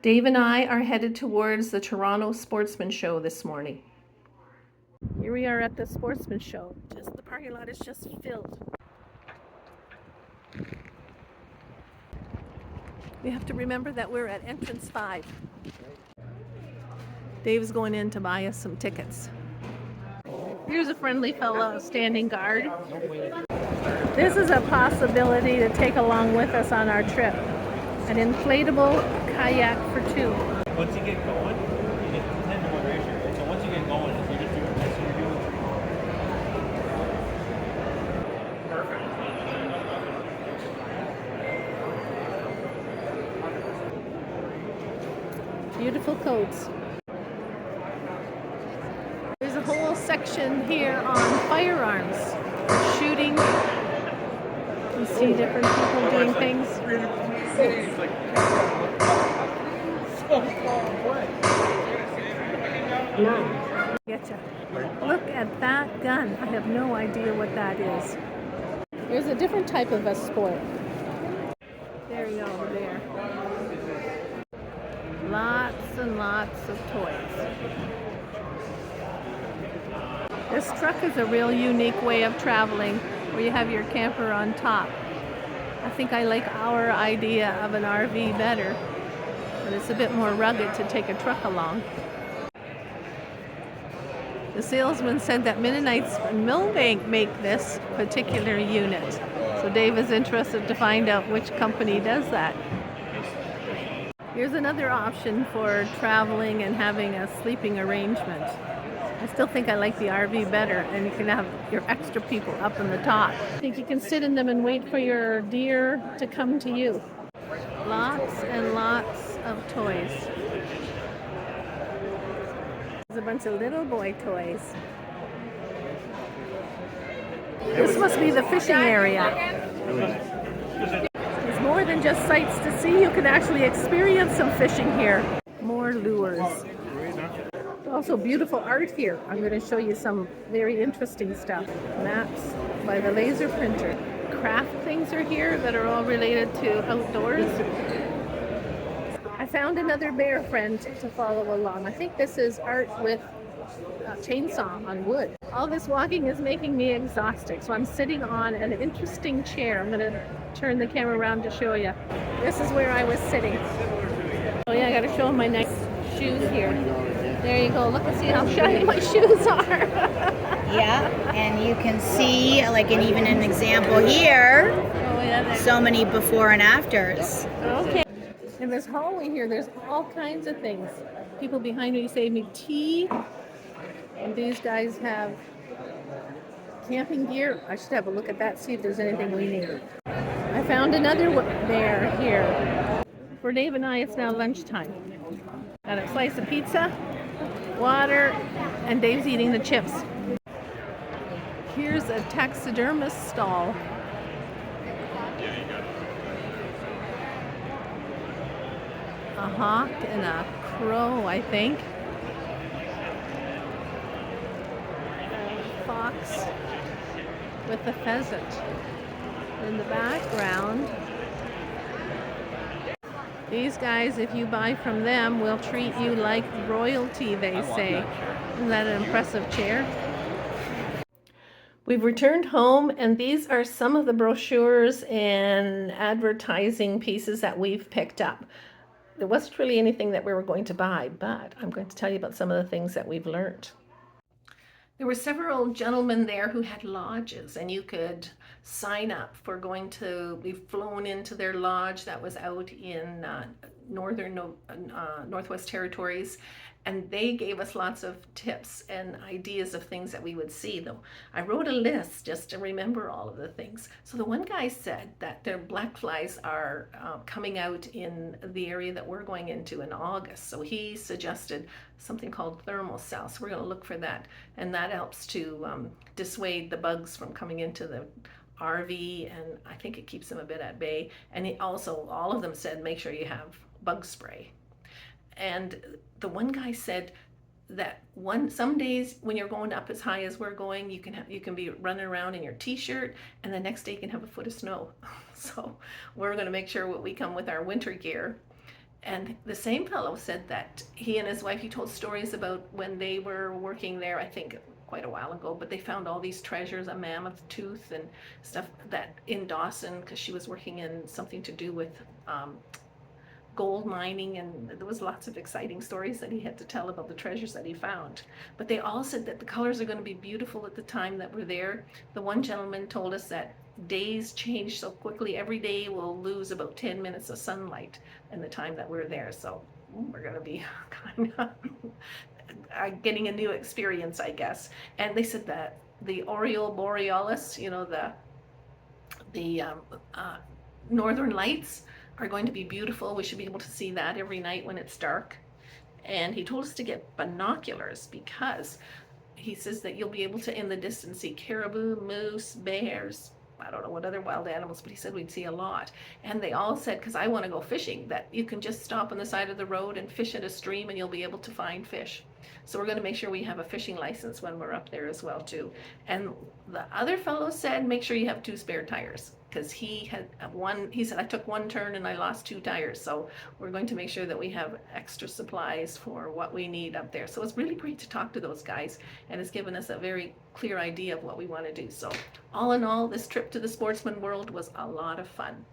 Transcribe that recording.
Dave and I are headed towards the Toronto Sportsman show this morning. Here we are at the Sportsman show. The parking lot is just filled. We have to remember that we're at entrance 5. Dave's going in to buy us some tickets. Here's a friendly fellow standing guard. This is a possibility to take along with us on our trip. An inflatable kayak for 2. Once you get going, you get 10 to 1 ratio. So once you get going, if you just do it, that's what you're doing. Perfect. Beautiful coats. There's a whole section here on firearms, shooting. You see different people doing things. Getcha. Look at that gun. I have no idea what that is. There's a different type of a sport. There you go, over there. Lots and lots of toys. This truck is a real unique way of traveling, where you have your camper on top. I think I like our idea of an RV better, but it's a bit more rugged to take a truck along. The salesman said that Mennonites in Millbank make this particular unit. So Dave is interested to find out which company does that. Here's another option for traveling and having a sleeping arrangement. I still think I like the RV better, and you can have your extra people up on the top. I think you can sit in them and wait for your deer to come to you. Lots and lots of toys. There's a bunch of little boy toys. This must be the fishing area. There's more than just sights to see. You can actually experience some fishing here. More lures. Also beautiful art here. I'm going to show you some very interesting stuff. Maps by the laser printer. Craft things are here that are all related to outdoors. I found another bear friend to follow along. I think this is art with a chainsaw on wood. All this walking is making me exhausted, so I'm sitting on an interesting chair. I'm going to turn the camera around to show you. This is where I was sitting. Oh yeah, I got to show them my nice shoes here. There you go. Look and see how shiny my shoes are. Yeah, and you can see, like, even an example here. Oh yeah. So many before and afters. Okay. In this hallway here, there's all kinds of things. People behind me say me tea, and these guys have camping gear. I should have a look at that, see if there's anything we need. I found another bear here. For Dave and I, it's now lunchtime. Got a slice of pizza, water, and Dave's eating the chips. Here's a taxidermist stall. A hawk and a crow, I think. A fox with a pheasant. In the background, these guys, if you buy from them, will treat you like royalty, they say. Isn't that an impressive chair? We've returned home, and these are some of the brochures and advertising pieces that we've picked up. There wasn't really anything that we were going to buy, but I'm going to tell you about some of the things that we've learned. There were several gentlemen there who had lodges, and you could sign up for going to be flown into their lodge that was out in Northwest Territories, and they gave us lots of tips and ideas of things that we would see. Though I wrote a list just to remember all of the things. So the one guy said that their black flies are coming out in the area that we're going into in August. So he suggested something called thermal cell. So we're going to look for that, and that helps to dissuade the bugs from coming into the RV, and I think it keeps them a bit at bay. And it also, all of them said, make sure you have bug spray. And the one guy said that some days when you're going up as high as we're going, you can be running around in your t-shirt, and the next day you can have a foot of snow. So we're going to make sure we come with our winter gear. And the same fellow said that he and his wife, he told stories about when they were working there, I think quite a while ago, but they found all these treasures, a mammoth tooth and stuff that in Dawson, because she was working in something to do with gold mining, and there was lots of exciting stories that he had to tell about the treasures that he found. But they all said that the colors are going to be beautiful at the time that we're there. The one gentleman told us that days change so quickly. Every day we'll lose about 10 minutes of sunlight in the time that we're there. So we're going to be kind of getting a new experience, I guess. And they said that the Aureole Borealis, you know, the northern lights are going to be beautiful. We should be able to see that every night when it's dark. And he told us to get binoculars because he says that you'll be able to in the distance see caribou, moose, bears, I don't know what other wild animals, but he said we'd see a lot. And they all said, because I want to go fishing, that you can just stop on the side of the road and fish at a stream and you'll be able to find fish. So we're going to make sure we have a fishing license when we're up there as well too. And the other fellow said make sure you have 2 spare tires, because he had one. He said I took 1 turn and I lost 2 tires. So we're going to make sure that we have extra supplies for what we need up there. So it's really great to talk to those guys, and it's given us a very clear idea of what we want to do. So all in all, this trip to the Sportsman World was a lot of fun.